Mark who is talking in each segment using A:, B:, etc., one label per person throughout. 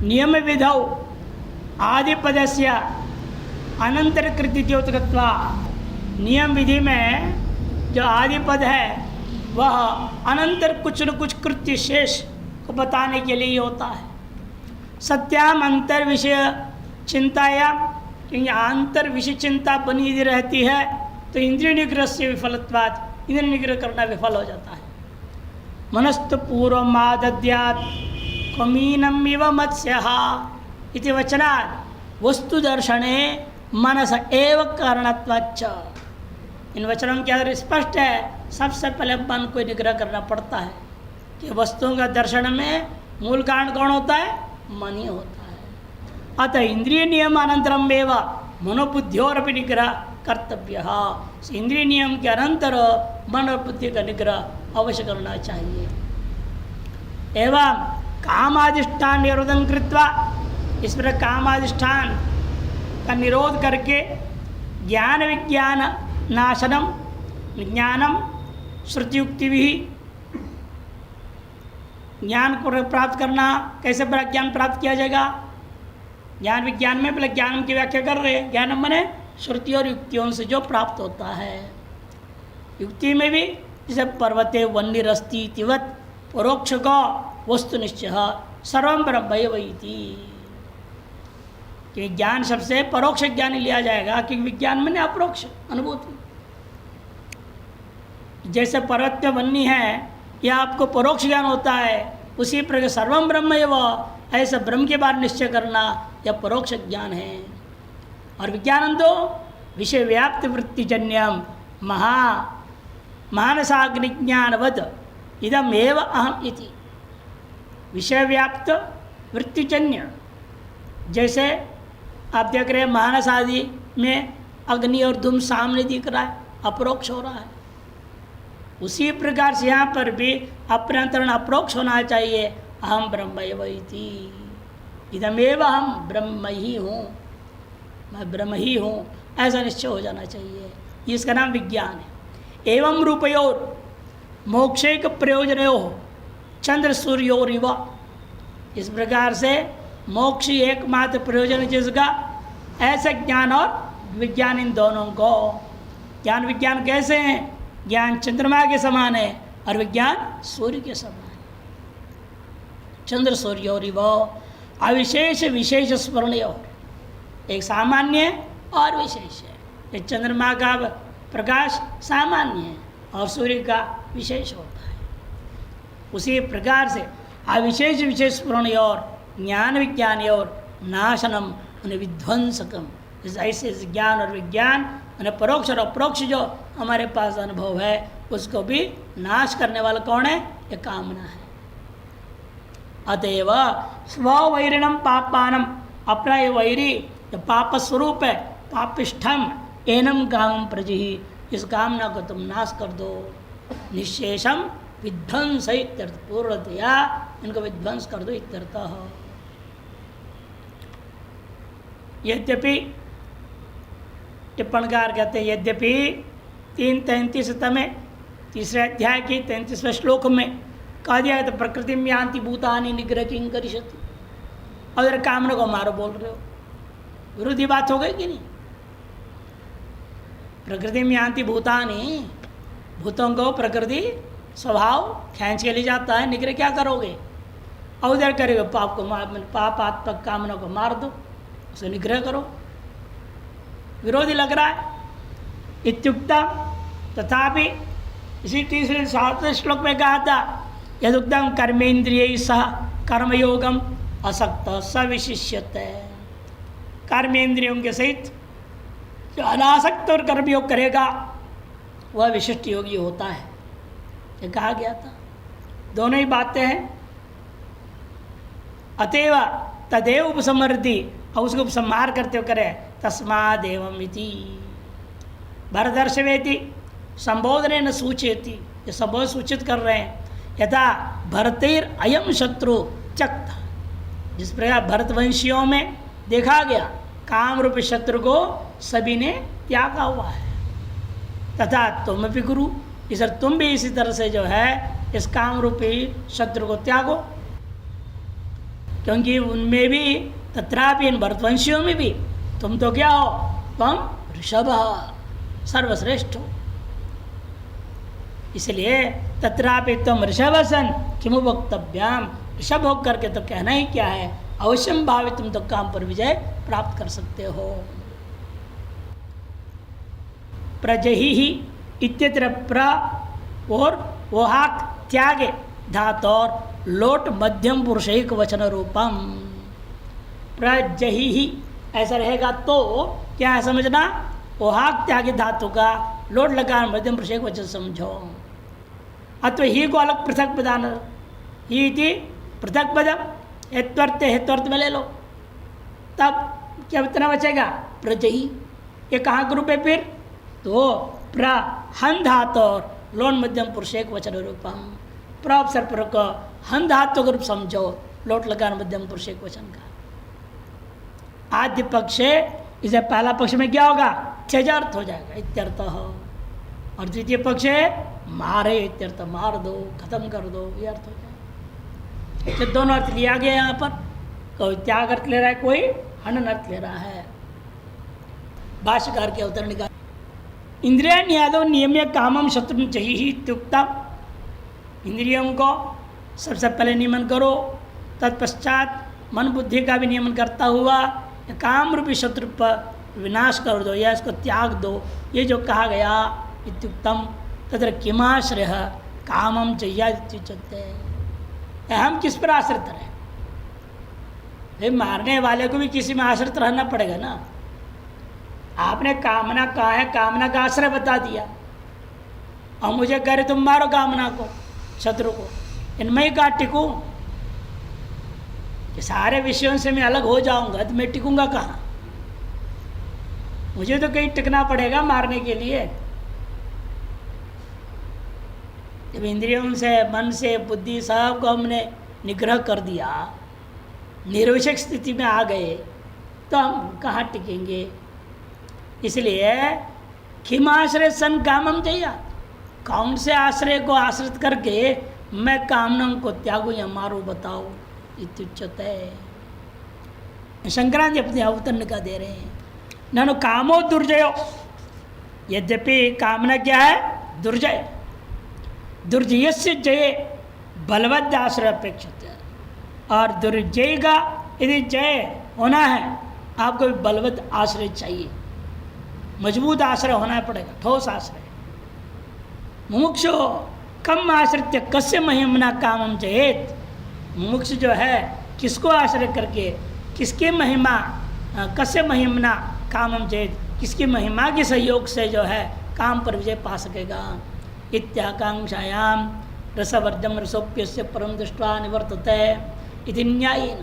A: नियम विधौ आदिपदस्य अनंतर कृत्योत्कत्वा, नियम विधि में जो आदिपद है वह अनंतर कुछ न कुछ कृत्य शेष को बताने के लिए ही होता है। सत्याम अंतर विषय चिंताया, क्योंकि अंतर विषय चिंता बनी यदि रहती है तो इंद्रिय निग्रह से विफलत्वात्, इंद्रिय निग्रह करना विफल हो जाता है। मनस्तु पूर्वमादद्यात् कमीनम इव मत्स्यः इति वचनात् वस्तु दर्शने मनस एव कारणत्वाच्च। इन वचनों के अंदर स्पष्ट है, सबसे पहले मन को निग्रह करना पड़ता है कि वस्तुओं का दर्शन में मूल कारण कौन होता है? मन ही होता है। अतः इंद्रिय नियम अनंतरम एव मनोबुद्धियोरपि निग्रह कर्तव्य। इंद्रिय नियम के अनंतर मन और बुद्धि का निग्रह अवश्य करना चाहिए। एवं कामाधिष्ठान निरोधन कृत्वा, इस प्रकार कामाधिष्ठान का निरोध करके ज्ञान विज्ञान नाशनम विज्ञानम श्रुतियुक्ति भी, ज्ञान को प्राप्त करना, कैसे ज्ञान प्राप्त किया जाएगा? ज्ञान विज्ञान में पहले ज्ञान की व्याख्या कर रहे हैं। ज्ञान मने श्रुति और युक्तियों से जो प्राप्त होता है। युक्ति में भी जैसे पर्वते वन्यरस्ती तिवत परोक्ष को वस्तु निश्चय सर्वम ब्रह्मैवैति, कि ज्ञान सबसे परोक्ष ज्ञान लिया जाएगा, क्योंकि विज्ञान में अपरोक्ष अनुभूति। जैसे पर्वत में वन्य है, यह आपको परोक्ष ज्ञान होता है, उसी प्रकार सर्वम ब्रह्मैव, ऐसा ब्रह्म के बारे निश्चय करना यह परोक्ष ज्ञान है। और विज्ञान तो विषय व्याप्त वृत्तिजन्यम मानसाग्निज्ञानवद इदम एव अहम इति। विषय व्याप्त वृत्तिजन्य, जैसे आप देख रहे हैं मानस आदि में अग्नि और धूम सामने दिख रहा है, अपरोक्ष हो रहा है। उसी प्रकार से यहाँ पर भी अपने अंतरण अपरोक्ष होना चाहिए। अहम ब्रह्मैवैति, इदमेव हम ब्रह्म ही हूँ, मैं ब्रह्म ही हूँ, ऐसा निश्चय हो जाना चाहिए। इसका नाम विज्ञान है। एवं रूपयोर मोक्षैक प्रयोजनयो चंद्र सूर्योरिव, इस प्रकार से मोक्ष एकमात्र प्रयोजन जिसका, ऐसे ज्ञान और विज्ञान इन दोनों को। ज्ञान विज्ञान कैसे हैं? ज्ञान चंद्रमा के समान है और विज्ञान सूर्य के समान है। चंद्र सूर्योरिव अविशेष विशेष स्मरणयो, एक सामान्य और विशेष है। एक चंद्रमा का प्रकाश सामान्य है और सूर्य का विशेष होता है। उसी प्रकार से अविशेष विशेष स्मरणयोर ज्ञान विज्ञान और नाशनम उन्हें विध्वंसकम, ऐसे ज्ञान और विज्ञान उन्हें परोक्ष और अपरोक्ष जो हमारे पास अनुभव है उसको भी नाश करने वाला कौन है? ये कामना है। अतएव स्ववैरिणम पापानम, अपना ये वैरी जो पाप स्वरूप है, पापिष्ठम एनम कामम प्रजि, इस कामना को तुम नाश कर दो। निशेषम विध्वंस इत्यर्थ, पूर्णतया इनको विध्वंस कर दो इत्यर्थ। यद्यपि टिप्पणकार कहते हैं, यद्यपि 3:33 में तीसरे अध्याय की 33वें श्लोक में कहा दिया है तो प्रकृति में यान्ति भूतानि निग्रह किं करिष्यति, और कामना को मारो बोल रहे हो, विरोधी बात हो गई कि नहीं? प्रकृति में यान्ति भूतानि, भूतों को प्रकृति स्वभाव खींच के ले जाता है, निग्रह क्या करोगे? और उधर करेगा पाप को पापात्मक कामना को मार दो, उसे निग्रह करो, विरोधी लग रहा है। इत्युक्ता तथापि इसी तीसरे 7वें श्लोक में कहा था, यदुक्तम कर्मेन्द्रिय सह कर्मयोगम असक्त सविशिष्यते, कर्मेंद्रियों के सहित जो अनासक्त और कर्मयोग करेगा वह विशिष्ट योगी होता है, ये कहा गया था। दोनों ही बातें हैं। अतएव तदेव उपसमर्ति, और उसको उपसंहार करते हुए करे तस्मादेवम इति भरदर्शवेति संबोधने न सूचेति, ये संबोधन सूचित कर रहे हैं। यथा भरतेर अयम शत्रु चक्त, जिस प्रकार भरतवंशियों में देखा गया काम रूपी शत्रु को सभी ने त्यागा हुआ है, तथा तुम भी गुरु, इस तुम भी इसी तरह से जो है इस काम रूपी शत्रु को त्यागो। क्योंकि उनमें भी तत्रापि इन भरतवंशियों में भी तुम तो क्या हो, तुम ऋषभ सर्वश्रेष्ठ हो। इसलिए तत्रापि तुम ऋषभसन किमु वक्तव्याम, ऋषभ होकर के तो कहना ही क्या है, अवश्यम भावी तुम तो काम पर विजय प्राप्त कर सकते हो। प्रजहि ही इत्यत्र प्र और वहाक त्यागे धातोर लोट मध्यम पुरुषैक वचन रूपम। प्रजहि ही ऐसा रहेगा तो क्या है समझना, वहाक त्यागे धातु का लोट लगा मध्यम पुरुषैक वचन समझो। अथवा ही को अलग पृथक पदान, ही थी पृथक पदम, हेत्वर्थ हेत्वर्थ में ले लो, तब क्या इतना बचेगा, प्रजहि। ये कहाँ के रूप है फिर, तो प्रहन धातु और लोन मध्यम पुरुष एक वचन रूपम। प्रअवसर पर को हन धातु का रूप समझो, लोट लगा मध्यम पुरुष एक वचन का। आद्य पक्ष इसे पहला पक्ष में क्या होगा, त्यजार्थ हो जाएगा, इत्यर्थ हो। और द्वितीय पक्ष मारे इत्यर्थ, मार दो, खत्म कर दो, ये अर्थ हो जाएगा। तो दोनों अर्थ लिया गया यहाँ पर, कोई त्याग अर्थ ले रहा है, कोई हनन अर्थ ले रहा है। भाष्यकार के अवतरण का इंद्रिया न्यादो नियम्य कामम शत्रु चाहिए ही इत्युक्तम। इंद्रियों को सबसे पहले नियमन करो, तत्पश्चात मन बुद्धि का भी नियमन करता हुआ काम रूपी शत्रु पर विनाश कर दो या इसको त्याग दो, ये जो कहा गया इत्युक्तम। तत्र किमाश्रय कामम चाहिए, हम किस पर आश्रित रहें, भाई मारने वाले को भी किसी में आश्रित रहना पड़ेगा ना। आपने कामना कहा है, कामना का आश्रय बता दिया, और मुझे कह रहे तुम मारो कामना को, शत्रु को, इनमें ही कहाँ टिकूं, कि सारे विषयों से मैं अलग हो जाऊंगा तो मैं टिकूंगा कहाँ, मुझे तो कहीं टिकना पड़ेगा मारने के लिए। जब इंद्रियों से, मन से, बुद्धि सब को हमने निग्रह कर दिया, निर्विषक स्थिति में आ गए, तो हम कहाँ टिकेंगे। इसलिए किमाश्रय सन कामम चाहिए, कौन से आश्रय को आश्रित करके मैं कामनाओं को त्यागू या मारू, बताओ, इत्युच्यते। शंकराचार्य अपने अवतरण का दे रहे हैं, ननु कामो दुर्जयो, यद्यपि कामना क्या है, दुर्जय, दुर्जय से जय बलवद आश्रय अपेक्षित है, और दुर्जय का यदि जय होना है आपको भी बलवद आश्रय चाहिए, मजबूत आश्रय होना पड़ेगा, ठोस आश्रय। मुमुक्षु कम आश्रित्य कस्य महिमना कामम चेत, मुमुक्ष जो है किसको आश्रय करके, किसके महिमा, कस्य महिमना कामम चेत, किसकी महिमा के सहयोग से जो है काम पर विजय पा सकेगा। इत्याकांक्षायाम रसवर्जम रसोप्यस्य परम दृष्ट्वा निवर्तते इति न्यायेन।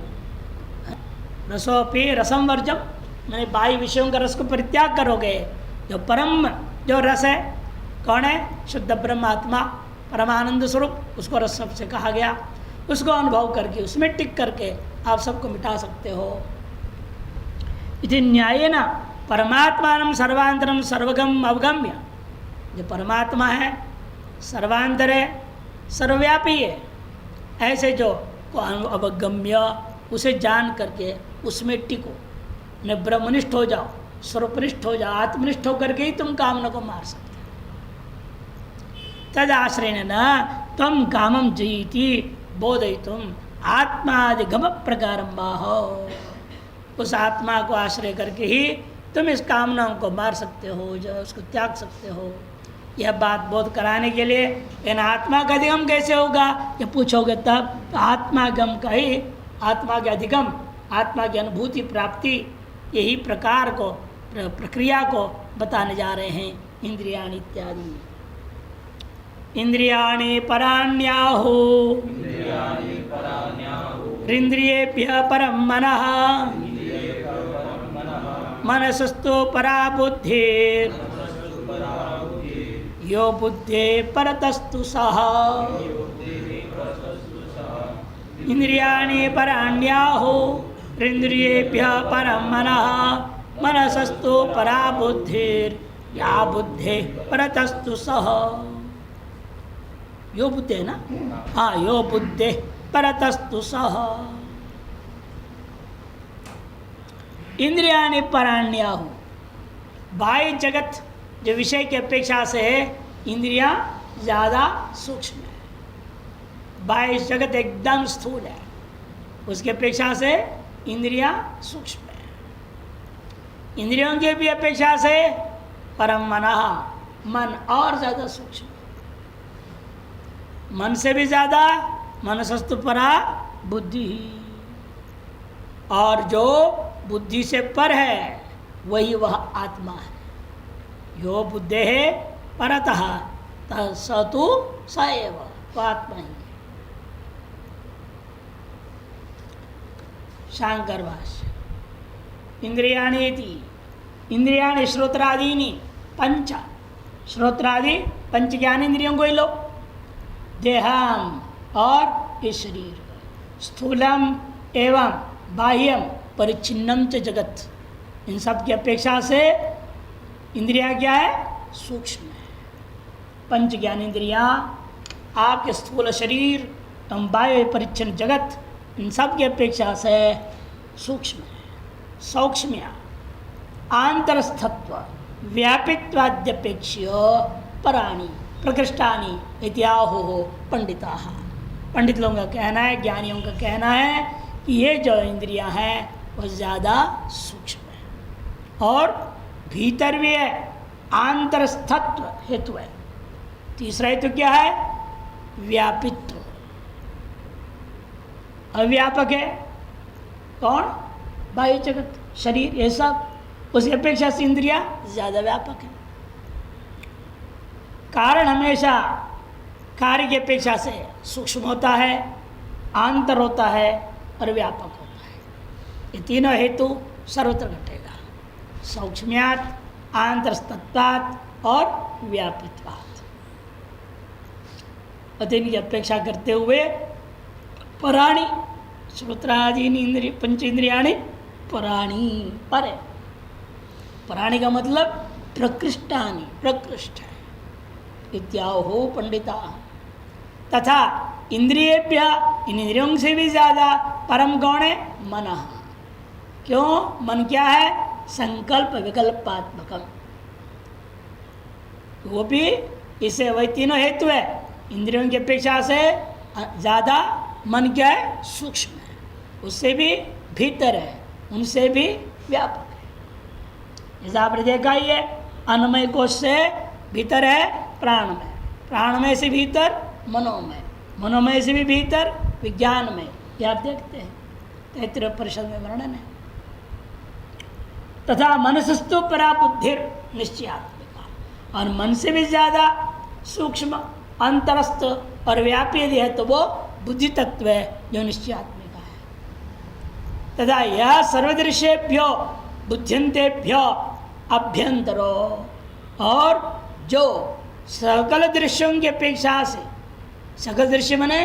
A: रसोपि रसम वर्जम, मैंने बाह्य विषयों का रस को परित्याग करोगे, जो परम जो रस है कौन है, शुद्ध ब्रह्मात्मा परमानंद स्वरूप, उसको रस से कहा गया, उसको अनुभव करके उसमें टिक करके आप सबको मिटा सकते हो। इति न्यायेन परमात्मानं सर्वांतरम सर्वगम अवगम्य, जो परमात्मा है सर्वांतर है, सर्वव्यापी है, ऐसे जो को अवगम्य, उसे जान करके उसमें टिको, न ब्रह्मनिष्ठ हो जाओ, स्वरूपनिष्ठ हो जाओ, आत्मनिष्ठ होकर के ही तुम कामना को मार सकते हो। तद आश्रय न तम कामम जयति बोधयितुम आत्मादिगम प्रकारम बाहो, उस आत्मा को आश्रय करके ही तुम इस कामनाओं को मार सकते हो, जो उसको त्याग सकते हो। यह बात बोध कराने के लिए इन आत्मा का अधिगम कैसे होगा ये पूछोगे, तब आत्मागम का ही, आत्मा के अधिगम, आत्मा की अनुभूति प्राप्ति, यही प्रकार को, प्रक्रिया को बताने जा रहे हैं। इंद्रियाणि इत्यादि, इंद्रियाणि पराण्याहु इंद्रियेभ्यः परं मनः मनसस्तु परा बुद्धिः यो बुद्धे परतस्तु सः। इंद्रियाणि पराण्याहु इंद्रियेभ्यः परं मनः मनसस्तु परा बुद्धिः या बुद्धे परतस्तु सः। यो बुद्धे ना, हाँ, यो बुद्धे परतस्तु सः। इंद्रियाणि पराण्याहु। बाह्य जगत जो विषय की अपेक्षा से है, इंद्रियां ज़्यादा सूक्ष्म है। बाह्य जगत एकदम स्थूल है, उसकी अपेक्षा से इंद्रियां सूक्ष्म है। इंद्रियों की भी अपेक्षा से परम मनः, मन और ज़्यादा सूक्ष्म, मन से भी ज़्यादा मनसस्तु परा बुद्धि ही। और जो बुद्धि से पर है वही वह आत्मा है। यो बुद्धे है परतः स तु स एव, वह आत्मा ही है। शांकर भाष्य। इंद्रियाणि इति, इंद्रियाणि श्रोत्रादीनि पंच, श्रोत्रादि पंच ज्ञान इंद्रियों को ही लो। देहम और ये शरीर, स्थूलम एवं बाह्यम परिच्छिन्नम च जगत, इन सब की अपेक्षा से इंद्रियां क्या है? सूक्ष्म है। पंच ज्ञान इंद्रियां, आपके स्थूल शरीर एवं बाह्य परिच्छिन्न जगत, इन सब की अपेक्षा से सूक्ष्म है। सौक्ष्म्य आंतरस्थत्व व्यापित्वाद्यपेक्ष्य पराणी प्रकृष्टानि इत्याहो पंडिता। पंडित लोगों का कहना है, ज्ञानियों का कहना है कि ये जो इंद्रियां हैं वह ज़्यादा सूक्ष्म है और भीतर भी है, आंतरस्थत्व हेतु है। तीसरा हेतु क्या है? व्यापित्व। अव्यापक है कौन? बाह्य जगत, शरीर, ये सब, उसकी अपेक्षा से इंद्रियां ज़्यादा व्यापक है। कारण हमेशा कार्य की अपेक्षा से सूक्ष्म होता है, आंतर होता है और व्यापक होता है। ये तीनों हेतु सर्वत्र घटेगा, सौक्ष्म्यात्, आंतरस्तत्वात् और व्यापित्वात्। अतीन की अपेक्षा करते हुए पराणी, श्रोत्रादीनि इंद्रिय पंच इंद्रियाणि पराणी, पर, पराणी का मतलब प्रकृष्टानि, प्रकृष्ट है। इत्याहो पंडिता। तथा इंद्रियेभ्य, इन इंद्रियों से भी ज्यादा परम कौन है? मनः। क्यों? मन क्या है? संकल्प विकल्पात्मकम, वो भी इसे, वही तीनों हेतु है। इंद्रियों की अपेक्षा से ज्यादा मन क्या है? सूक्ष्म है, उससे भी भीतर है, उनसे भी व्यापक है। जैसा आपने देखा ही है, अन्नमय कोश से भीतर है प्राणमय, प्राणमय से भीतर मनोमय, मनोमय से भी भीतर विज्ञान में। यह आप देखते हैं तैत्तिरीय परिषद में वर्णन है। तथा मनसस्तु परा बुद्धिर निश्चयात्मिका, और मन से भी ज्यादा सूक्ष्म, अंतरस्थ और व्यापी यदि है तो वो बुद्धि तत्व है जो निश्चयात्मिका है। तथा यह सर्वदृश्येभ्यो बुद्ध्यंतेभ्यो अभ्यंतरो, और जो सकल दृश्यों की अपेक्षा से, सकल दृश्य माने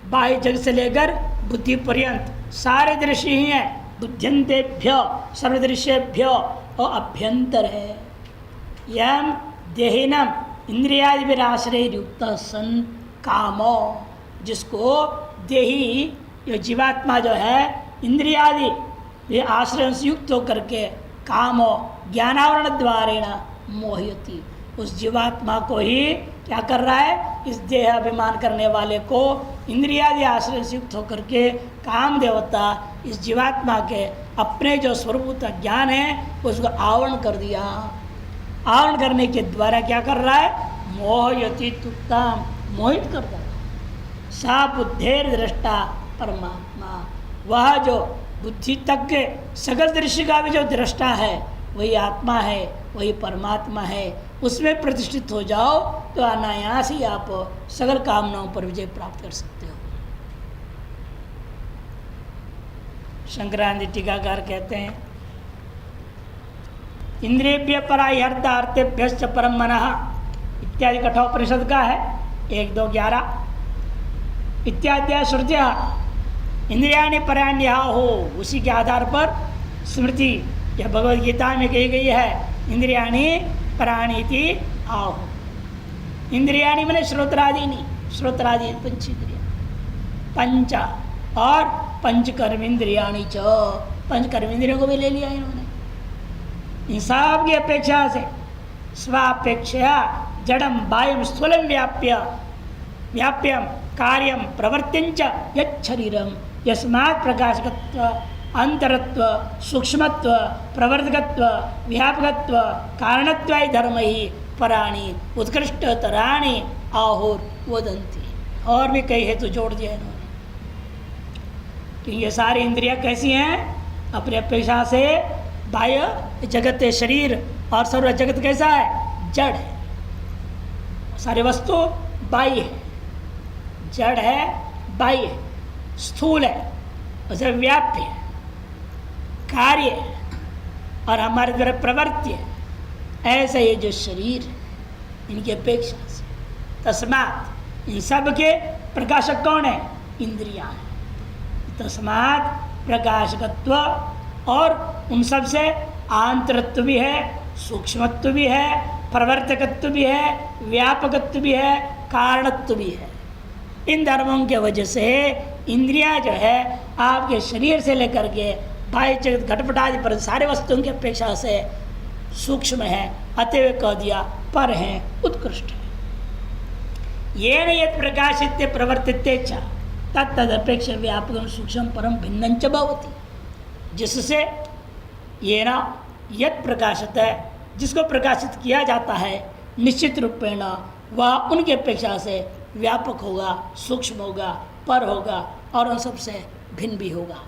A: बाह्य जगत से लेकर बुद्धि पर्यंत सारे दृश्य ही हैं। बुद्ध्यंतेभ्य सर्वदृश्येभ्य और अभ्यंतर है। यम देहिनम इंद्रियादिभिराश्रय युक्त सन कामो, जिसको देही, जो जीवात्मा जो है, इंद्रियादि ये आश्रय से युक्त होकर के कामो ज्ञानावरण द्वारेण मोहयति, उस जीवात्मा को ही क्या कर रहा है? इस देह अभिमान करने वाले को इंद्रियादि आश्रय से युक्त होकर के काम देवता इस जीवात्मा के अपने जो स्वरूप ज्ञान है उसको आवरण कर दिया। आवरण करने के द्वारा क्या कर रहा है? मोहयति तुक्ताम, मोहित कर रहा है। सा बुद्धेर दृष्टा परमात्मा, वह जो बुद्धि तक के सकल दृश्य का भी जो दृष्टा है वही आत्मा है, वही परमात्मा है। उसमें प्रतिष्ठित हो जाओ तो अनायास ही आप सकल कामनाओं पर विजय प्राप्त कर सकते हो। शंकरानंद टीकाकार कहते हैं, इंद्रियभ्य परा अर्थ अर्थेभ्यश्च परम मनः इत्यादि कठोपनिषद का है 1-2-11 इत्यादि श्रुतिया इंद्रियाणि पराण्याहो, उसी के आधार पर स्मृति यह भगवद गीता में कही गई है। इंद्रियाणि पराणीति आहो, इंद्रियाणि मैंने श्रोत्रादि नहीं, श्रोत्रादि पंच इंद्रिया, पंच और पंच कर्मेंद्रियाणी च, पंच कर्मेंद्रियों को भी ले लिया इन्होंने। इन सब की अपेक्षा से स्वापेक्षा जड़म बाह्यम स्थूलम व्याप्यम कार्यम प्रवर्तिंच यच्छरीरम यस्मात् प्रकाशकत्व अंतरत्व सूक्ष्मत्व प्रवर्तकत्व व्यापकत्व कारणत्वाय धर्म ही पराणी उत्कृष्टतराणी आहुर वदंती। और भी कई हेतु जोड़ दिया इन्होंने कि ये सारी इंद्रियां कैसी हैं, अपनी अपेक्षा से बाह्य जगत है शरीर, और सर्व जगत कैसा है, जड़ है। सारी वस्तु बाह्य है, जड़ है, बाह्य है, स्थूल है, उसे व्याप्य है, कार्य है, और हमारे द्वारा प्रवृत्ति है। ऐसा ये जो शरीर है इनकी अपेक्षा से, तस्मात् इन सब के प्रकाशक कौन है, इंद्रियां हैं। तस्मात् प्रकाशकत्व, और उन सब से आंतरत्व भी है, सूक्ष्मत्व भी है, प्रवर्तकत्व भी है, व्यापकत्व भी है, कारणत्व भी है। इन धर्मों के वजह से इंद्रियां जो है आपके शरीर से लेकर के बाह्य जगत घटपट आदि पर सारे वस्तुओं की अपेक्षा से सूक्ष्म है, अतएव कह दिया पर है, उत्कृष्ट है। ये न यद प्रकाशित प्रवर्तित तदपेक्ष व्यापक सूक्ष्म परम भिन्न च भवति। जिससे ये न यद प्रकाशित है, जिसको प्रकाशित किया जाता है, निश्चित रूपेण वह उनकी अपेक्षा से व्यापक होगा, सूक्ष्म होगा, पर होगा, और उन सबसे भिन्न भी होगा।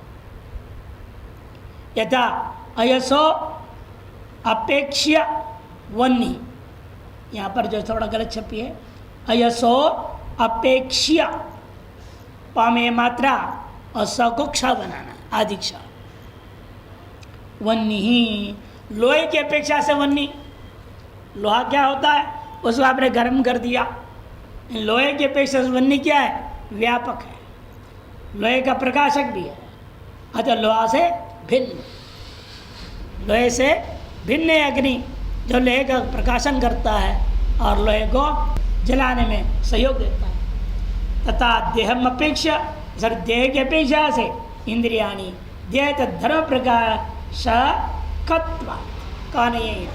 A: यथा अयसो अपेक्ष्य वन्नी, यहाँ पर जो थोड़ा गलत छपी है, अयसो अपेक्ष्य, पामे मात्रा और स को क्ष बनाना, आदिक्षा। वन्नी ही, लोहे की अपेक्षा से वन्नी, लोहा क्या होता है, उसको आपने गर्म कर दिया। लोहे की अपेक्षा से वन्नी क्या है, व्यापक है, लोहे का प्रकाशक भी है। अतः लोहा से भिन्न, लोहे से भिन्न है अग्नि, जो लोहे का प्रकाशन करता है और लोहे को जलाने में सहयोग देता है। तथा देहम अपेक्षा, सर देह की अपेक्षा से इंद्रियाणी देह धर्म प्रकाशकत्व का नहीं है।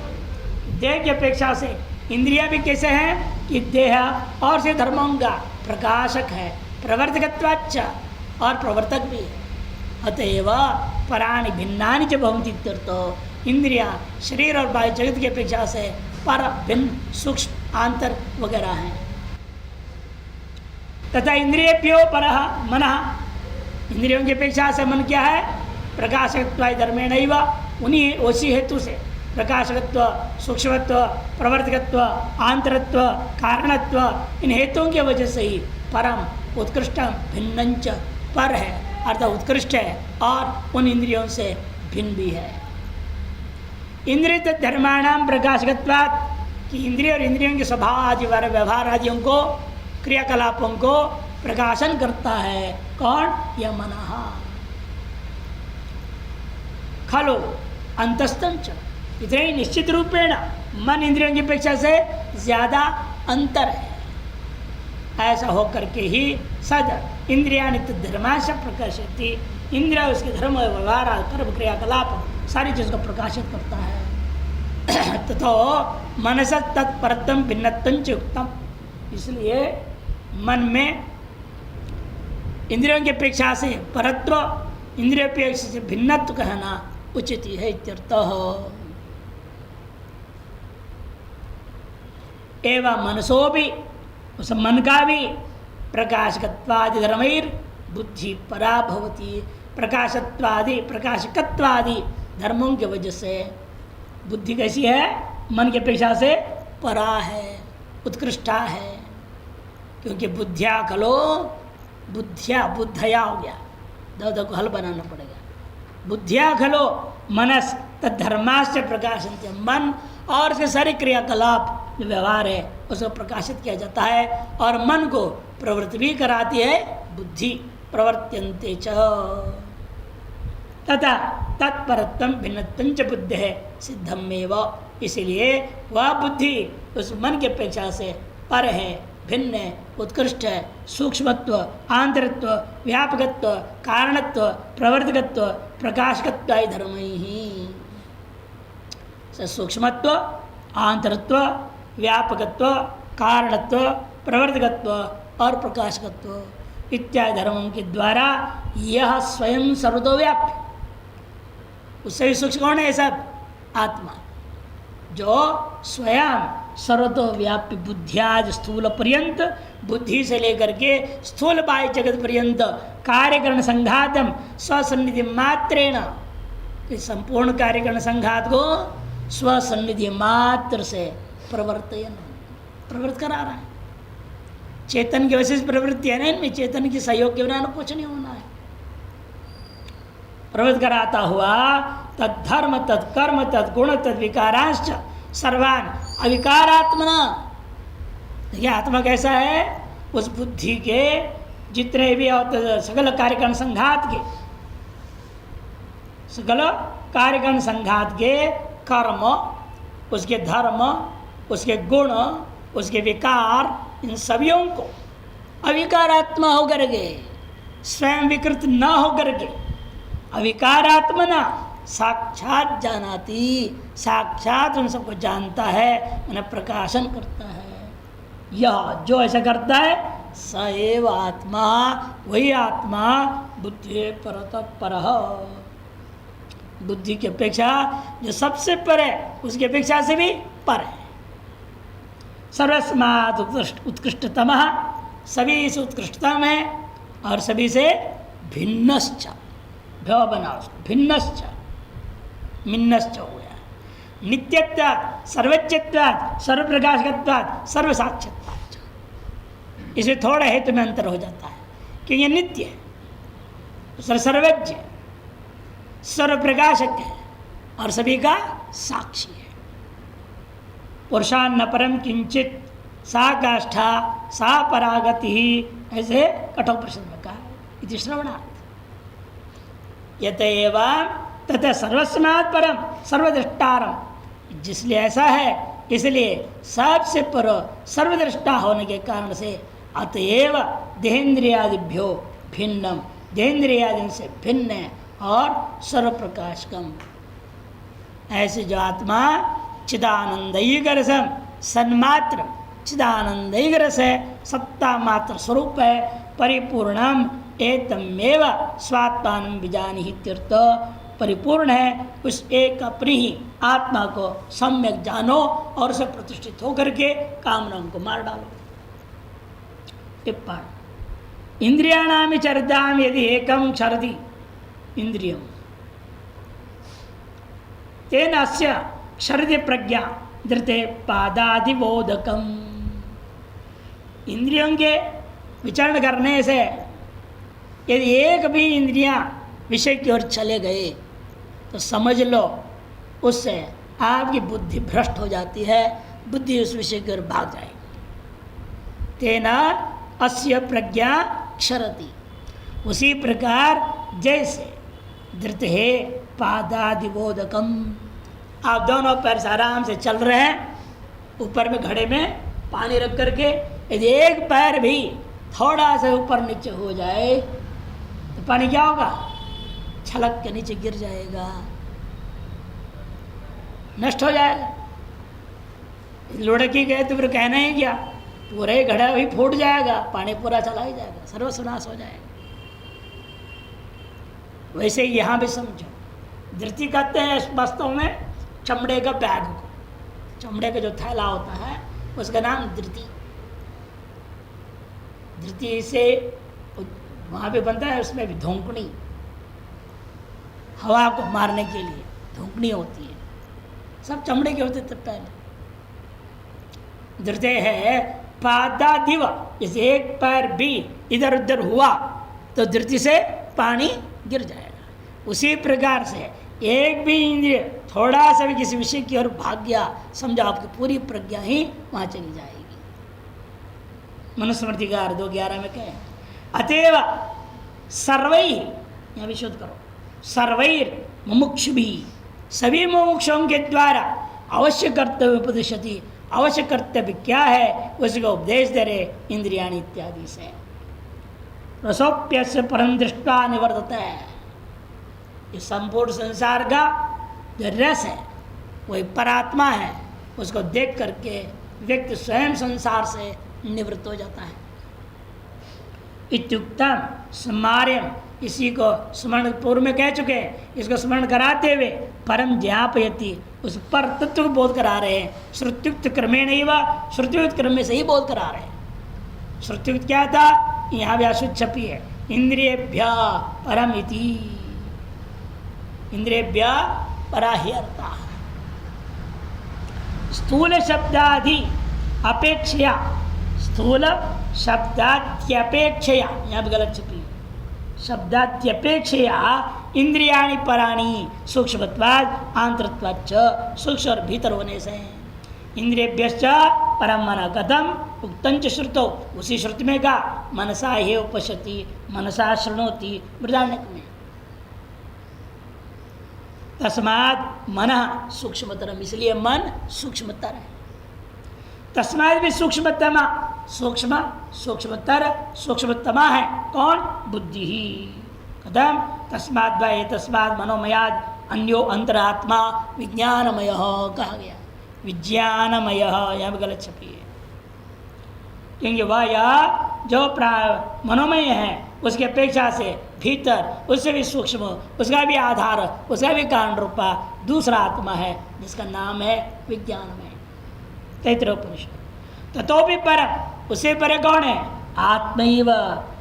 A: देह की अपेक्षा से इंद्रियां भी कैसे हैं कि देह और से धर्मों का प्रकाशक है, प्रवर्तकत्वाच्च, और प्रवर्तक भी है। अतएव पराणि भिन्नानि च भवन्ति इत्यर्थ। इंद्रियां शरीर और बाह्य जगत की अपेक्षा से पर भिन्न सूक्ष्म आंतर वगैरह हैं। तथा इंद्रियेभ्यो परः मनः, इंद्रियों की अपेक्षा से मन क्या है, प्रकाशकत्वाय धर्मेणैव, उन्हीं उसी हेतु से प्रकाशकत्व, सूक्ष्मत्व, प्रवर्तकत्व, आंतरत्व, कारणत्व, इन हेतुओं की वजह से ही परम उत्कृष्टम भिन्नंच पर है, अर्थात उत्कृष्ट है और उन इंद्रियों से भिन्न भी है। इंद्रिय धर्माणाम प्रकाशकत्वात्, कि इंद्रिय और इंद्रियों के स्वभाव आदि वाले व्यवहार आदियों को, क्रियाकलापों को प्रकाशन करता है कौन, यह मनः। खलो अंतस्तंच, इतने ही निश्चित रूपेण मन इंद्रियों की अपेक्षा से ज्यादा अंतर है। ऐसा होकर के ही सद इंद्रिया धर्मांश प्रकाशति, इंद्रिया उसके धर्म व्यवहार कर्म क्रियाकलाप सारी चीज़ को प्रकाशित करता है। तथो मनस तत्परत्म भिन्नत्वंच युक्तम, इसलिए मन में इंद्रियों की अपेक्षा से परत्व, इंद्रिय अपेक्षा से भिन्नत्व कहना उचित है इत्यर्थः। एवं मनसो भी, उस मन का भी प्रकाशकत्वादि धर्मैर बुद्धि परा भवति, प्रकाशत्वादि प्रकाशकत्वादि धर्मों की वजह से बुद्धि कैसी है, मन की अपेक्षा से परा है, उत्कृष्टा है। क्योंकि बुद्धिया खलो, बुद्धिया बुद्धया हो गया, दो को हल बनाना पड़ेगा। बुद्धिया खलो मनस तद्धर्माश्च प्रकाशन्ते, मन और उसके सारे क्रियाकलाप जो व्यवहार है उसको प्रकाशित किया जाता है, और मन को प्रवृत्ति भी कराती है बुद्धि, प्रवर्त्यन्ते च। तथा तत्परत्वं भिन्नत्वं च बुद्धि है सिद्धमेव, इसलिए वह बुद्धि उस मन की अपेक्षा से पर है, भिन्न है, उत्कृष्ट है, सूक्ष्मत्व, आंतरत्व, व्यापकत्व, कारणत्व, प्रवर्तकत्व, प्रकाशकत्व धर्म ही। सूक्ष्मत्व, आंतरत्व, व्यापकत्व, कारणत्व, प्रवर्तकत्व और प्रकाशकत्व इत्यादि धर्मों के द्वारा यह स्वयं सर्वतोव्याप्य, उससे भी सूक्ष्म कौन है? सब आत्मा, जो स्वयं सर्वतोव्याप्य बुद्धियाज स्थूल पर्यंत, बुद्धि से लेकर के स्थूल बाह्य जगत पर्यंत कार्यकरण संघातम स्वसन्निधि मात्रेण, इस संपूर्ण कार्यकरण संघात को स्वसन्निधि मात्र से प्रवृत्त करा रहा है। चेतन की वजह से प्रवृत्ति है ना इनमें, चेतन की सहयोग के बिना कुछ नहीं होना है। प्रवृत्त कराता हुआ तद्धर्म तत्कर्म तद्गुण तद्विकारांश्च सर्वान अविकारात्मना। देखिए आत्मा कैसा है? उस बुद्धि के जितने भी सकल कार्यकरण संघात के, सकल कार्यकरण संघात के कर्म, उसके धर्म, उसके गुण, उसके विकार, इन सभियों को अविकारात्मा होकर के, स्वयं विकृत न होकर के, अविकारात्मना साक्षात जानाती, साक्षात उन सबको जानता है, उन्हें प्रकाशन करता है। यह जो ऐसा करता है स एव आत्मा, वही आत्मा बुद्धि परतः परः, बुद्धि की अपेक्षा जो सबसे पर है उसकी अपेक्षा से भी पर है। सर्वस्मात् उत्कृष्टतम, सभी से उत्कृष्टतम है और सभी से भिन्नश्च, भ्य बना उसको, भिन्नश्च मिन्नश्च हो गया। नित्यत्वात्, सर्वज्ञत्वात्, सर्वप्रकाशकत्वात्, सर्वसाक्षित्वात्, इसमें थोड़ा हेतु में अंतर हो जाता है कि ये नित्य है, सर्वज्ञ, सर्वप्रकाशक है और सभी का साक्षी है। पुरुषान्न परम किंचित सा काष्ठा सा परागति ही, ऐसे कठोपनिषद में कहा इति श्रवणार्थ। यतएव तथा सर्वस्मात् परम सर्वदृष्टारम, जिसलिए ऐसा है इसलिए सबसे पर सर्वदृष्टा होने के कारण से अतएव देहेंद्रियादिभ्यो भिन्नम, देहेंद्रियादि से भिन्न है और सर्वप्रकाशकम। ऐसे जो आत्मा चिदानंदयिक रसम सन्मात्र, चिदानंदयिक रस है, सत्ता मात्र स्वरूप है, परिपूर्णम एतमेव स्वात्मानं विजानीहि इत्यर्थ, परिपूर्ण है उस एक अपनी ही आत्मा को सम्यक जानो और उसे प्रतिष्ठित होकर के कामनाओं को मार डालो। टिप्पणी, इंद्रियाणाम चरताम यदि एकम क्षरति इंद्रियम तेन अस्य क्षरति प्रज्ञा धृते पादादिबोधकम। इंद्रियों के विचरण करने से यदि एक भी इंद्रियां विषय की ओर चले गए तो समझ लो उससे आपकी बुद्धि भ्रष्ट हो जाती है, बुद्धि उस विषय की ओर भाग जाएगी। तेना अस्य प्रज्ञा क्षरति, उसी प्रकार जैसे धृत है पादादिबोधकम, आप दोनों पैर से आराम से चल रहे हैं, ऊपर में घड़े में पानी रख करके यदि एक पैर भी थोड़ा सा ऊपर नीचे हो जाए तो पानी क्या होगा? छलक के नीचे गिर जाएगा, नष्ट हो जाएगा। लुढ़की गए तो फिर कहना ही क्या, पूरे घड़ा भी फूट जाएगा, पानी पूरा चला ही जाएगा, सर्वस्वनाश हो जाएगा। वैसे ही यहाँ भी समझो, धृति कहते हैं वास्तव में चमड़े का बैग को, चमड़े का जो थैला होता है उसका नाम धृति। धृति से वहाँ पे बनता है, उसमें भी धोंकनी, हवा को मारने के लिए धोंकनी होती है, सब चमड़े के होते थे पहले। धृते है पादादिव, जैसे एक पैर भी इधर उधर हुआ तो धृति से पानी गिर जाएगा। उसी प्रकार से एक भी इंद्रिय थोड़ा सा भी किसी विषय की ओर भाग गया, समझो आपकी पूरी प्रज्ञा ही वहाँ चली जाएगी। मनुस्मृतिकार 2:11 में कहे अतएव सर्वै, यहाँ भी शोध करो, सर्वैर मुमुक्षुभिः, सभी मुमुक्षुओं के द्वारा अवश्य कर्तव्य उपदिशति अवश्य कर्तव्य क्या है उसका उपदेश दे रहे इंद्रियाणि इत्यादि से। रसोप्य से परम दृष्टा निवर्तता है, इस संपूर्ण संसार का जो रस है वही परात्मा है, उसको देख करके व्यक्ति स्वयं संसार से निवृत्त हो जाता है। इत्युक्तम स्मार्यम, इसी को स्मरण पूर्व में कह चुके हैं, इसको स्मरण कराते हुए परम ज्ञापयति, उस पर तत्व को बोध करा रहे हैं। श्रुत्युक्त क्रमेण ही व श्रुतियुक्त क्रम में से ही बोध करा रहे हैं। श्रुत्युक्त क्या था, यहाँ भी अशुद्ध छपी है, इंद्रियभ्य परम इति, इंद्रियभ्य परा ही अर्थ। स्थूल शब्दादि अपेक्षया, स्थूल शब्दाद्यपेक्षया, यहाँ भी गलत छपी, शब्दाद्यपेक्षया इंद्रियाणि पराणि सूक्ष्मत्वाद आंतरत्वाच्च, सूक्ष्म और भीतर होने से। इंद्रियभ्यश्च परम मन कथम उक्तंच श्रुतौ, उसी श्रुति में का मनसा हे उपशति मनसा शृणोति बृहदारण्यक में। तस्मात् मन सूक्ष्मतरम, इसलिए मन सूक्ष्मतर है। तस्मात् भी सूक्ष्मतमा, सूक्ष्म सूक्ष्मतर सूक्ष्मतमा है कौन, बुद्धि ही। कदम तस्मात् व तस्मात् मनोमयाद अन्यो अंतरात्मा विज्ञानमय कहा गया, विज्ञानमय यहाँ भी गलत छपी है, क्योंकि वह यह जो मनोमय है उसकी अपेक्षा से भीतर, उससे भी सूक्ष्म, उसका भी आधार, उसका भी कारण रूपा दूसरा आत्मा है जिसका नाम है विज्ञानमय। तैत्तिरीयोपनिषद। ततोपि पर, उसे पर कौन है, आत्मैव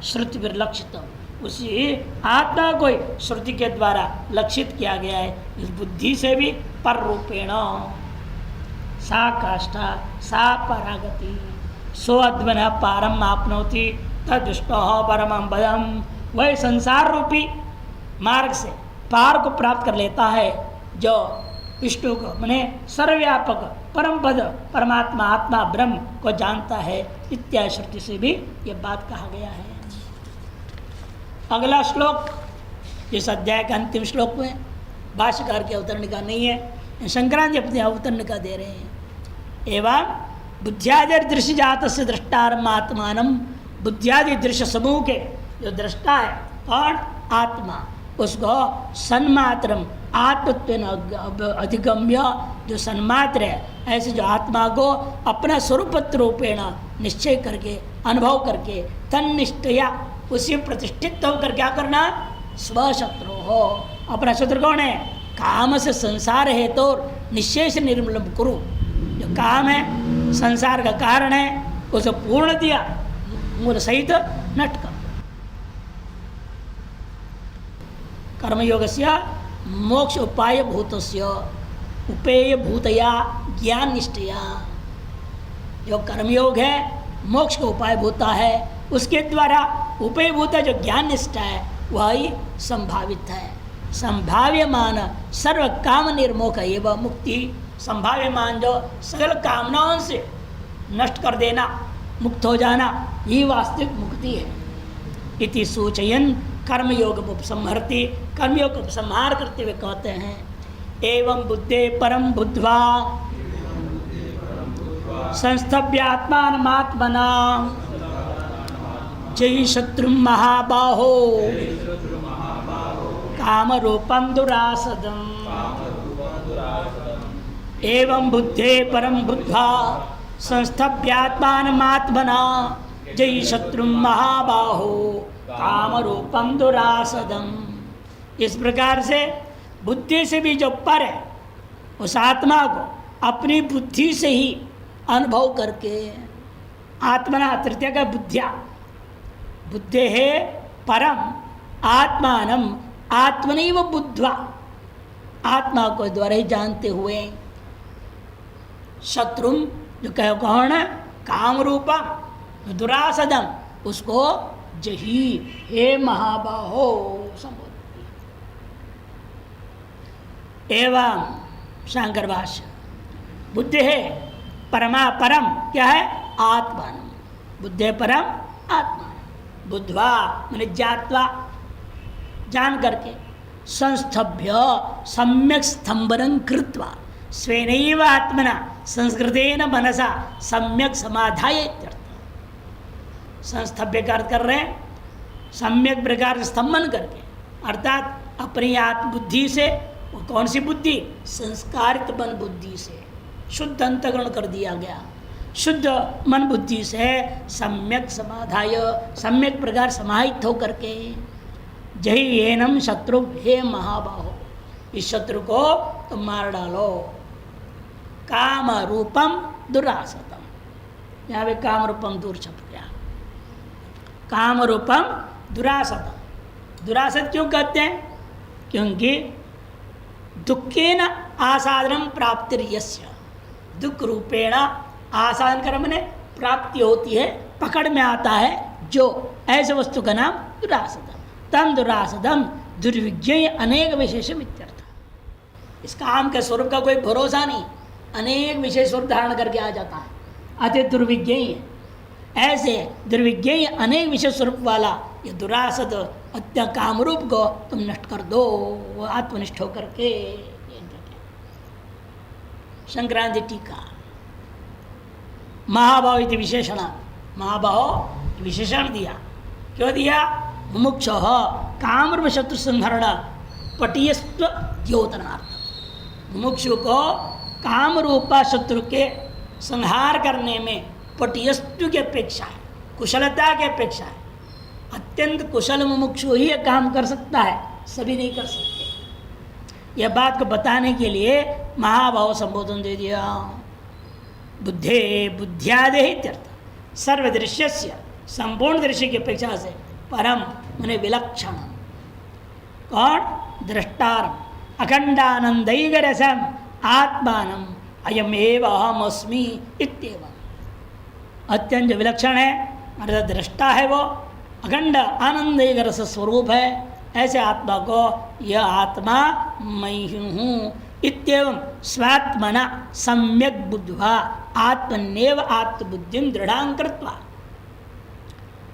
A: श्रुति विलक्षित, उसी आत्मा को श्रुति के द्वारा लक्षित किया गया है। इस बुद्धि से भी पर रूपेण सा काष्ठा सा परागति सो अध्वन पारम आपनोति तदुष्टो परमं पदम, वह संसार रूपी मार्ग से पार को प्राप्त कर लेता है जो विष्णु को माने सर्वव्यापक परम पद परमात्मा आत्मा ब्रह्म को जानता है। इत्यादि श्रुति से भी ये बात कहा गया है। अगला श्लोक इस अध्याय के अंतिम श्लोक में भाष्यकार की अवतरणिका नहीं है, शंकराचार्य जी अपनी अवतरणिका दे रहे हैं। एवं बुद्ध्यादि दृश्य जात से दृष्टारमात्मान, बुद्ध्यादि दृश्य समूह के जो दृष्टा है और आत्मा, उसको सन्मात्रम आत्मत्व अधिगम्य, जो सन्मात्र है ऐसे जो आत्मा को अपना स्वरूपत्व रूपेण निश्चय करके अनुभव करके तन्निष्ठया उसी प्रतिष्ठित होकर क्या करना, स्वशत्रु हो। अपना शत्रु कौन है, काम से संसार है तो निश्चय से निर्मूलन करो। जो काम है संसार का कारण है उसे पूर्ण दिया मूल सहित नष्ट कर। कर्मयोगस्य मोक्ष उपाय भूतस्य उपेय भूतया ज्ञान निष्ठया, जो कर्मयोग है मोक्ष का उपाय भूता है, उसके द्वारा उपेय भूता जो ज्ञान निष्ठा है वही संभावित है। संभाव्यमान सर्व काम निर्मोख एवं मुक्ति, संभाव्यमान जो सकल कामनाओं से नष्ट कर देना, मुक्त हो जाना, ये वास्तविक मुक्ति है। इति सूचयन कर्मयोग उपसंहरति, कर्मयोग को उपसंहार करते हुए कहते हैं एवं बुद्धे परम बुद्ध्वा संस्थभ्यात्मात्मना जय शत्रु महाबाहो काम रूपम दुरासदम। एवं बुद्धे परम बुद्ध्वा संस्थभ्यात्मात्मना जय शत्रु महाबाहो काम रूपम दुरासदम। इस प्रकार से बुद्धि से भी जो पर है उस आत्मा को अपनी बुद्धि से ही अनुभव करके, आत्मना तृतीय का बुद्धिया, बुद्धे है परम आत्मानम आत्मनैव बुद्ध्वा, आत्मा को द्वारा ही जानते हुए शत्रु जो कहो कौन है, काम रूपा दुरासदम, उसको जही हे महाबाहो संबोधित। एवं शंकर भाष्य बुद्धि है परमा, परम क्या है, आत्मान, बुद्धि परम आत्मा, बुद्ध्वा मैंने जात्वा जान करके, संस्थभ्य सम्यक स्तंभनं कृत्वा, स्वेनैव आत्मना संस्कृतेन मनसा सम्यक समाधाय इत्यर्थ। संस्थभ्य का अर्थ कर रहे हैं सम्यक प्रकार से स्तंभन करके, अर्थात अपनी आत्मबुद्धि से। वो कौन सी बुद्धि? संस्कारित मन बुद्धि से, शुद्ध अंतःकरण कर दिया गया, शुद्ध मन बुद्धि से सम्यक समाधाय, सम्यक प्रकार समाहित होकर के। जही एनम शत्रु, हे महाबाहो, इस शत्रु को तुम मार डालो। काम रूपम दुरासतम, यहाँ पे काम रूपम दूर छप गया। काम रूपम दुरासतम, दुरासत क्यों कहते हैं? क्योंकि दुखेन आसादनम प्राप्तिर्यस्य, दुख रूपेण आसादन कर्म ने प्राप्ति होती है, पकड़ में आता है जो, ऐसे वस्तु का नाम दुरासदम। तम दुरासदम दुर्विज्ञ अनेक विशेषम इत्यर्थ। इस काम के स्वरूप का कोई भरोसा नहीं, अनेक विशेष स्वरूप धारण करके आ जाता है, अति दुर्विज्ञ है। ऐसे दुर्विज्ञ अनेक विशेष स्वरूप वाला ये दुरासद अत्य काम रूप को तुम नष्ट कर दो, वो आत्मनिष्ठ होकर के। संक्रांति टीका। महाभाव इति विशेषण, महाभाव विशेषण दिया। क्यों दिया? मुमुक्ष काम रूप शत्रु संहरण पटीयस्व द्योतनार्थ। मुमुक्षु को काम रूपा शत्रु के संहार करने में पटीयस्तु की अपेक्षा है, कुशलता की अपेक्षा है। अत्यंत कुशल मुमुक्षु ही यह काम कर सकता है, सभी नहीं कर सकते। यह बात को बताने के लिए महाभाव संबोधन दे दिया। बुद्धे बुद्ध्यादे इत्यर्थ। सर्वदृश्य से, संपूर्ण दृश्य की अपेक्षा से परम मने विलक्षण। कौन? दृष्टारम अखंडानंदैकरसम आत्मानम अयमेव अहमस्मि इत्येव। अत्यंत विलक्षण है, अर्थात दृष्टा है, वो अखंड आनंद एक रस स्वरूप है। ऐसे आत्मा को यह आत्मा मैं ही हूँ इत्येवं स्वात्मना सम्यक बुद्ध्वा आत्मन्येव आत्मबुद्धिं दृढ़ां कृत्वा,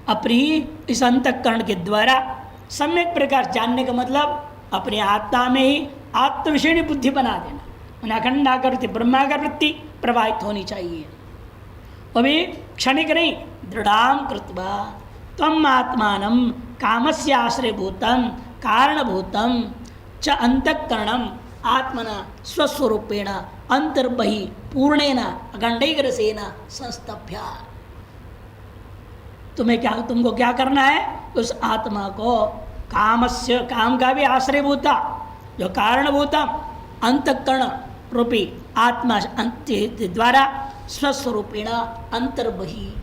A: अपनी इस अंतःकरण के द्वारा सम्यक प्रकार जानने का मतलब अपनी आत्मा में ही आत्मविषयी बुद्धि बना देना। उन्हें अखंडाकृति ब्रह्माकार वृत्ति प्रवाहित होनी चाहिए, अभी क्षणिक नहीं, दृढ़ाम कृत्वा तम आत्मानं कामस्य आश्रयभूतं कारणभूतं च अंतःकरणम् आत्मना स्वस्वरूपेण अंतर्बहि पूर्णेन अखंडैकरसेन संस्तभ्य। तुमको क्या करना है? उस आत्मा को कामस्य, काम का भी आश्रयभूता जो कारणभूता अंतःकरण रूपी आत्मा द्वारा स्वस्वरूपेण अंतर्बहि,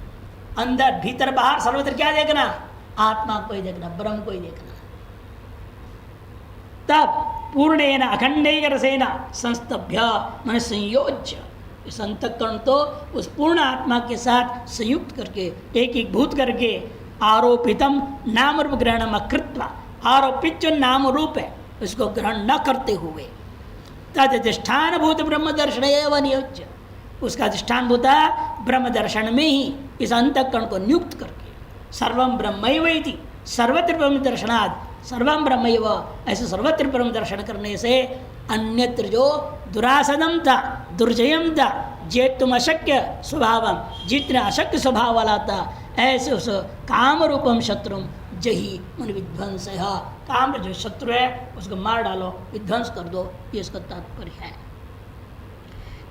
A: अंदर भीतर बाहर सर्वत्र क्या देखना? आत्मा को ही देखना, ब्रह्म को ही देखना। तब पूर्णेन अखंडैकरसेन संस्तभ्य मन संयोज्य, इस अंतःकरण तो उस पूर्ण आत्मा के साथ संयुक्त करके, एक एक भूत करके, आरोपितम नाम रूप ग्रहणम अकृत्वा, आरोपित जो नाम रूप है उसको ग्रहण न करते हुए, तदधिष्ठान भूत ब्रह्म दर्शन एवं नियोज्य, उसका अधिष्ठान भूता ब्रह्म दर्शन में ही इस अंतःकरण को नियुक्त करके, सर्वम ब्रह्मैव इति सर्वत्र ब्रह्म दर्शनात् सर्वम ब्रह्मैव, ऐसे सर्वत्र ब्रह्म दर्शन करने से अन्यत्र जो दुरासदम था, दुर्जयम था, जे तुम अशक्य स्वभाव, जितने अशक्य स्वभाव वाला था, ऐसे उस काम रूपम शत्रुम जही मन विध्वंस है। काम जो शत्रु है उसको मार डालो, विध्वंस कर दो, ये इसका तात्पर्य है।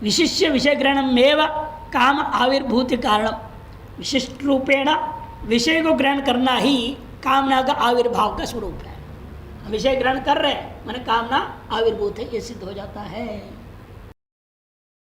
A: विशिष्य विषय ग्रहणम एव काम आविर्भूति कारण, विशिष्ट रूपेण विषय को ग्रहण करना ही कामना का आविर्भाव का स्वरूप है। विषय ग्रहण कर रहे हैं, माने कामना आविर्भूत है, ये सिद्ध हो जाता है।